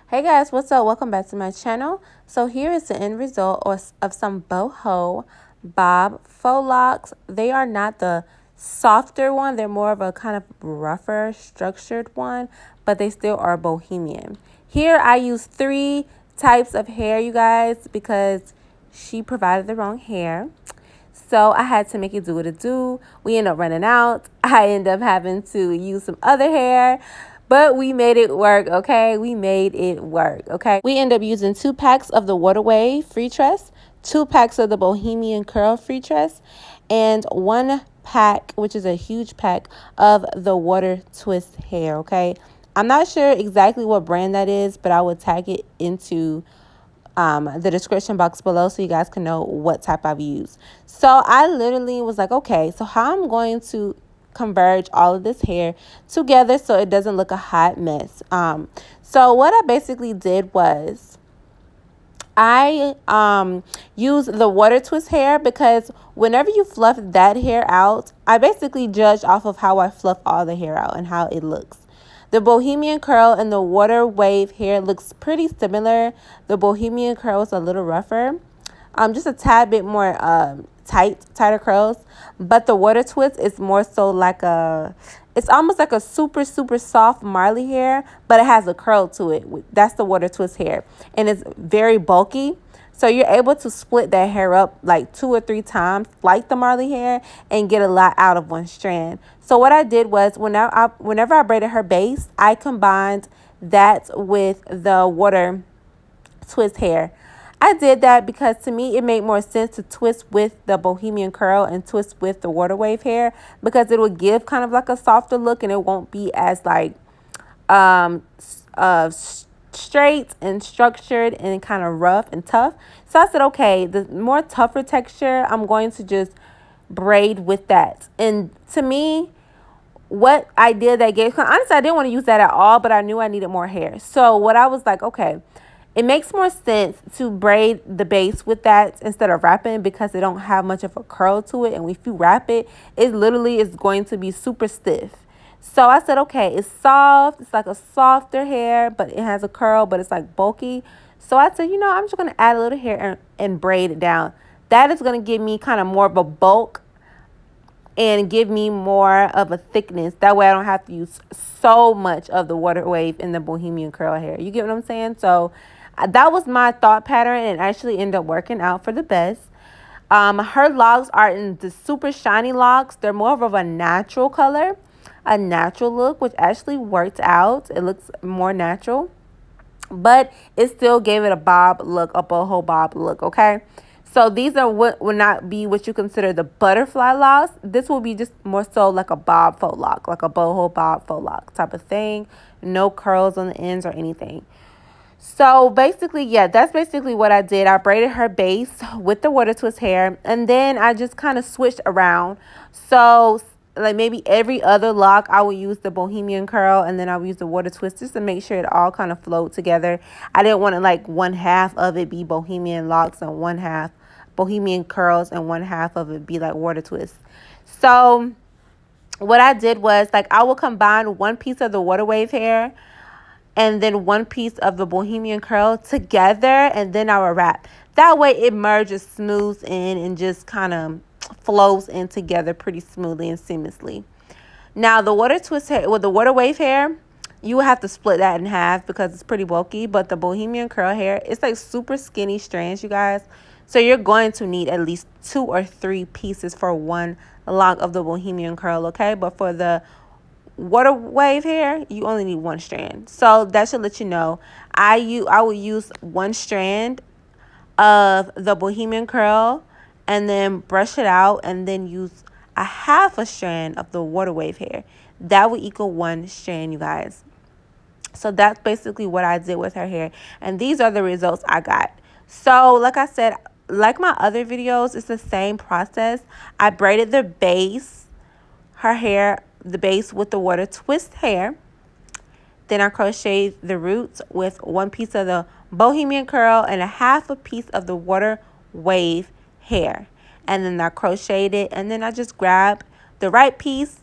Hey guys, what's up? Welcome back to my channel. So here is the end result of some Boho bob faux locks. They are not the softer one. They're more of a kind of rougher, structured one, but they still are Bohemian. Here I use 3 types of hair, you guys, because she provided the wrong hair. So I had to make it do what it do. We end up running out. I end up having to use some other hair. But we made it work, okay? We made it work, okay? We end up using 2 packs of the Waterway freetress, 2 packs of the Bohemian Curl freetress, and 1 pack, which is a huge pack, of the water twist hair, okay? I'm not sure exactly what brand that is, but I will tag it into the description box below so you guys can know what type I've used. So I literally was like, okay, so how I'm going to converge all of this hair together so it doesn't look a hot mess. So what I basically did was I use the water twist hair because whenever you fluff that hair out, I basically judge off of how I fluff all the hair out and how it looks. The Bohemian Curl and the water wave hair looks pretty similar. The Bohemian Curl is a little rougher, just a tad bit more tighter curls. But the water twist is more so like it's almost like a super soft Marley hair, but it has a curl to it. That's the water twist hair, and it's very bulky. So you're able to split that hair up like 2 or 3 times, like the Marley hair, and get a lot out of one strand. So what I did was whenever I braided her base, I combined that with the water twist hair. I did that because to me it made more sense to twist with the Bohemian Curl and twist with the water wave hair, because it would give kind of like a softer look and it won't be as like straight and structured and kind of rough and tough. So I said, okay, the more tougher texture, I'm going to just braid with that. And to me, what I did that gave, honestly, I didn't want to use that at all, but I knew I needed more hair. So what I was like, okay, it makes more sense to braid the base with that instead of wrapping, because it don't have much of a curl to it. And if you wrap it, it literally is going to be super stiff. So I said, okay, it's soft. It's like a softer hair, but it has a curl, but it's like bulky. So I said, I'm just going to add a little hair and braid it down. That is going to give me kind of more of a bulk and give me more of a thickness. That way I don't have to use so much of the water wave in the Bohemian Curl hair. You get what I'm saying? So that was my thought pattern, and actually ended up working out for the best. Her locks are in the super shiny locks. They're more of a natural color, a natural look, which actually worked out. It looks more natural, but it still gave it a bob look, a boho bob look, okay? So these are what would not be what you consider the butterfly locks. This will be just more so like a bob faux lock, like a boho bob faux lock type of thing. No curls on the ends or anything. So basically, yeah, that's basically what I did. I braided her base with the water twist hair, and then I just kind of switched around. So like maybe every other lock, I would use the Bohemian Curl, and then I would use the water twist just to make sure it all kind of flowed together. I didn't want to like one half of it be Bohemian locks and one half Bohemian curls and one half of it be like water twist. So what I did was like I will combine one piece of the water wave hair and then one piece of the Bohemian Curl together, and then I will wrap. That way it merges, smooths in, and just kind of flows in together pretty smoothly and seamlessly. Now the water twist hair with the water wave hair, you will have to split that in half because it's pretty bulky. But the Bohemian Curl hair, it's like super skinny strands, you guys. So you're going to need at least 2 or 3 pieces for one lock of the Bohemian Curl, okay? But for the water wave hair, you only need 1 strand. So that should let you know. I will use 1 strand of the Bohemian Curl and then brush it out, and then use a half a strand of the water wave hair. That will equal 1 strand, you guys. So that's basically what I did with her hair, and these are the results I got. So like I said, like my other videos, it's the same process. I braided the base, her hair, the base with the water twist hair. Then I crocheted the roots with 1 piece of the Bohemian Curl and a half a piece of the water wave hair. And then I crocheted it, and then I just grabbed the right piece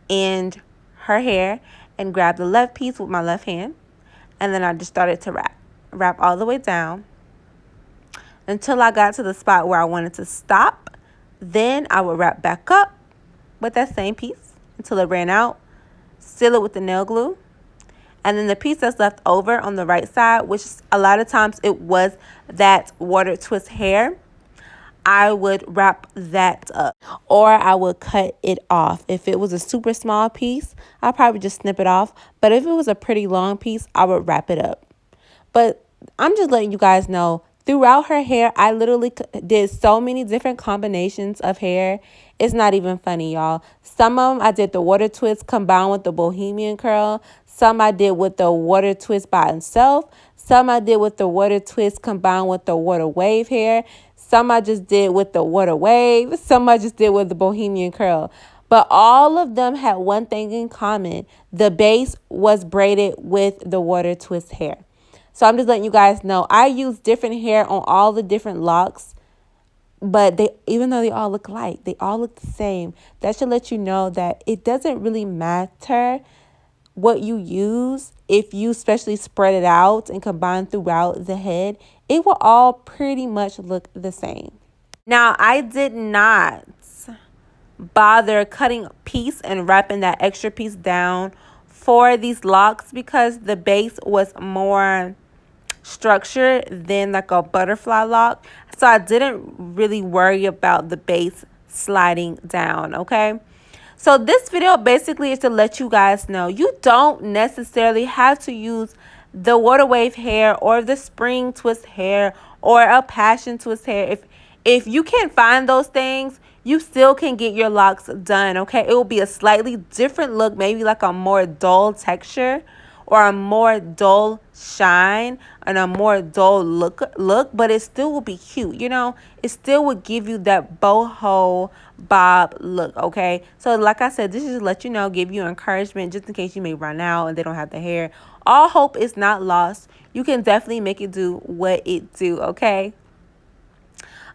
and her hair and grabbed the left piece with my left hand. And then I just started to wrap all the way down until I got to the spot where I wanted to stop. Then I would wrap back up with that same piece until it ran out, seal it with the nail glue, and then the piece that's left over on the right side, which a lot of times it was that water twist hair, I would wrap that up, or I would cut it off. If it was a super small piece, I'll probably just snip it off, but if it was a pretty long piece, I would wrap it up. But I'm just letting you guys know, throughout her hair, I literally did so many different combinations of hair. It's not even funny, y'all. Some of them I did the water twist combined with the Bohemian curl. Some I did with the water twist by itself. Some I did with the water twist combined with the water wave hair. Some I just did with the water wave. Some I just did with the Bohemian curl. But all of them had one thing in common. The base was braided with the water twist hair. So I'm just letting you guys know, I use different hair on all the different locks, but even though they all look alike, they all look the same. That should let you know that it doesn't really matter what you use. If you especially spread it out and combine throughout the head, it will all pretty much look the same. Now, I did not bother cutting a piece and wrapping that extra piece down for these locks because the base was more structured than like a butterfly lock. So I didn't really worry about the base sliding down, okay? So this video basically is to let you guys know you don't necessarily have to use the water wave hair or the spring twist hair or a passion twist hair. If you can't find those things, you still can get your locks done, okay? It will be a slightly different look, maybe like a more dull texture or a more dull shine and a more dull look, but it still will be cute, you know? It still would give you that boho bob look, okay? So like I said, this is to let you know, give you encouragement just in case you may run out and they don't have the hair. All hope is not lost. You can definitely make it do what it do, okay?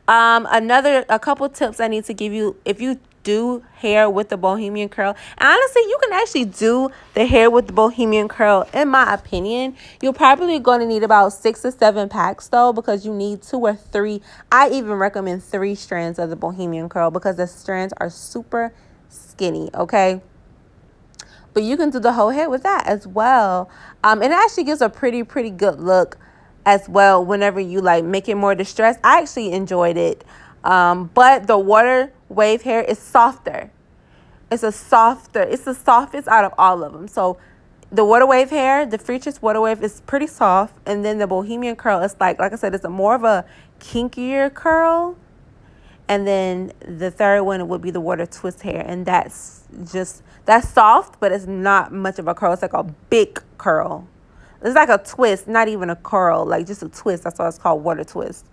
A couple tips I need to give you if you do hair with the Bohemian curl. And honestly, you can actually do the hair with the Bohemian curl. In my opinion, you're probably going to need about 6 or 7 packs though, because you need 2 or 3. I even recommend 3 strands of the Bohemian curl because the strands are super skinny, okay? But you can do the whole head with that as well. And it actually gives a pretty good look as well whenever you like make it more distressed. I actually enjoyed it. But the water wave hair is softer. It's the softest out of all of them. So the water wave hair, the freetress water wave is pretty soft. And then the Bohemian curl is like I said, it's more of a kinkier curl. And then the third one would be the water twist hair. And that's soft, but it's not much of a curl. It's like a big curl. It's like a twist, not even a curl, like just a twist. That's why it's called water twist.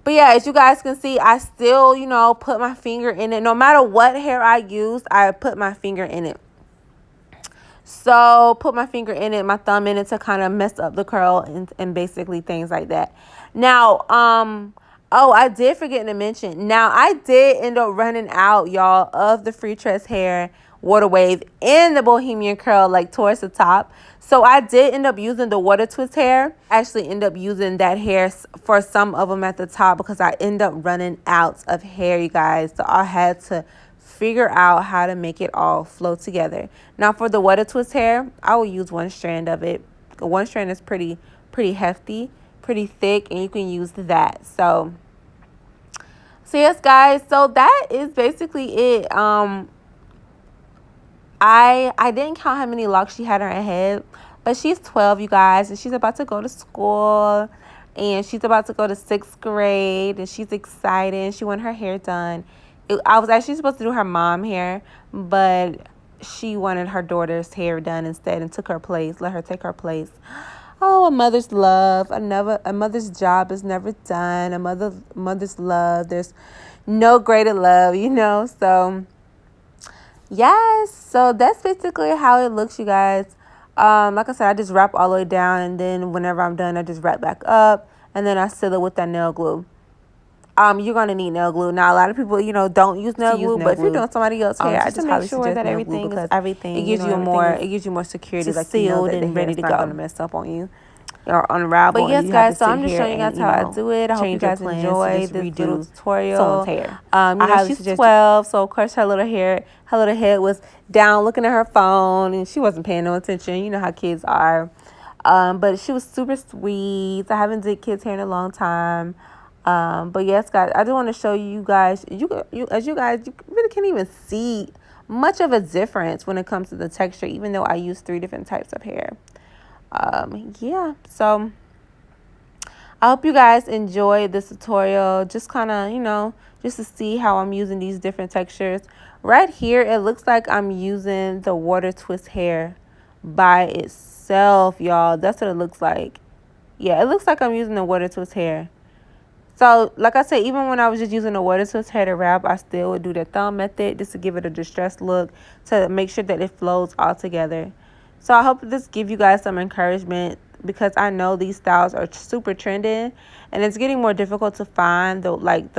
But yeah, as you guys can see, I still, put my finger in it. No matter what hair I use, I put my finger in it. So put my finger in it, my thumb in it to kind of mess up the curl and basically things like that. Now, oh, I did forget to mention. Now, I did end up running out, y'all, of the freetress hair water wave and the Bohemian curl like towards the top. So I did end up using the water twist hair. I actually end up using that hair for some of them at the top because I end up running out of hair, you guys. So I had to figure out how to make it all flow together. Now for the water twist hair, I will use 1 strand of it. The 1 strand is pretty hefty, pretty thick, and you can use that. So yes, guys. So that is basically it. I didn't count how many locks she had on her head, but she's 12, you guys, and she's about to go to school, and she's about to go to 6th grade, and she's excited. She wanted her hair done. I was actually supposed to do her mom hair, but she wanted her daughter's hair done instead and let her take her place. Oh, a mother's love. A mother's job is never done. A mother's love. There's no greater love, so yes, so that's basically how it looks, you guys. Like I said, I just wrap all the way down, and then whenever I'm done, I just wrap back up, and then I seal it with that nail glue. you're gonna need nail glue. Now a lot of people, you know, don't use nail glue, but if you're doing somebody else's hair, I just make sure that everything is it gives you more security, like sealed and ready to go. It's not gonna mess up on you or unravel. But yes, guys, so I'm just showing you guys how I do it. I hope you guys enjoy this little tutorial. Someone's hair. You know, she's 12, so of course her little head was down looking at her phone, and she wasn't paying no attention. You know how kids are. But she was super sweet. I haven't did kids hair in a long time. But yes, guys, I do want to show you guys. You really can't even see much of a difference when it comes to the texture, even though I use 3 different types of hair. Yeah, so I hope you guys enjoyed this tutorial. Just kind of, you know, just to see how I'm using these different textures. Right here, it looks like I'm using the water twist hair by itself, y'all. That's what it looks like. Yeah, it looks like I'm using the water twist hair. So, like I said, even when I was just using the water twist hair to wrap, I still would do the thumb method just to give it a distressed look, to make sure that it flows all together. So I hope this give you guys some encouragement, because I know these styles are super trending, and it's getting more difficult to find the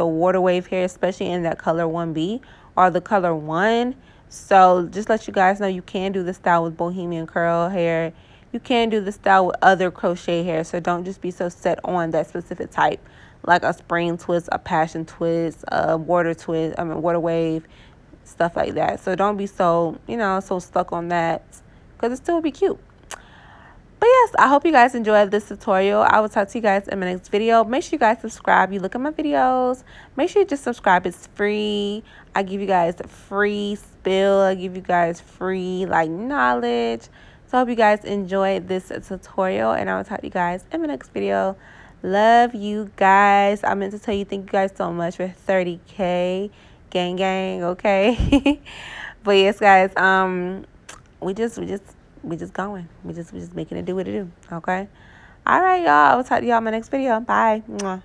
water wave hair, especially in that color 1B or the color 1. So just let you guys know, you can do the style with Bohemian curl hair. You can do the style with other crochet hair. So don't just be so set on that specific type, like a spring twist, a passion twist, a water twist, water wave, stuff like that. So don't be so, you know, so stuck on that, because it still would be cute. But yes, I hope you guys enjoyed this tutorial. I will talk to you guys in my next video. Make sure you guys subscribe. You look at my videos, make sure you just subscribe. It's free. I give you guys free spill. I give you guys free knowledge. So I hope you guys enjoyed this tutorial, and I will talk to you guys in my next video. Love you guys. I meant to tell you, thank you guys so much for 30K. Gang gang, okay? But yes, guys, we just going. We just making it do what it do. Okay. All right, y'all. I will talk to y'all in my next video. Bye. Mwah.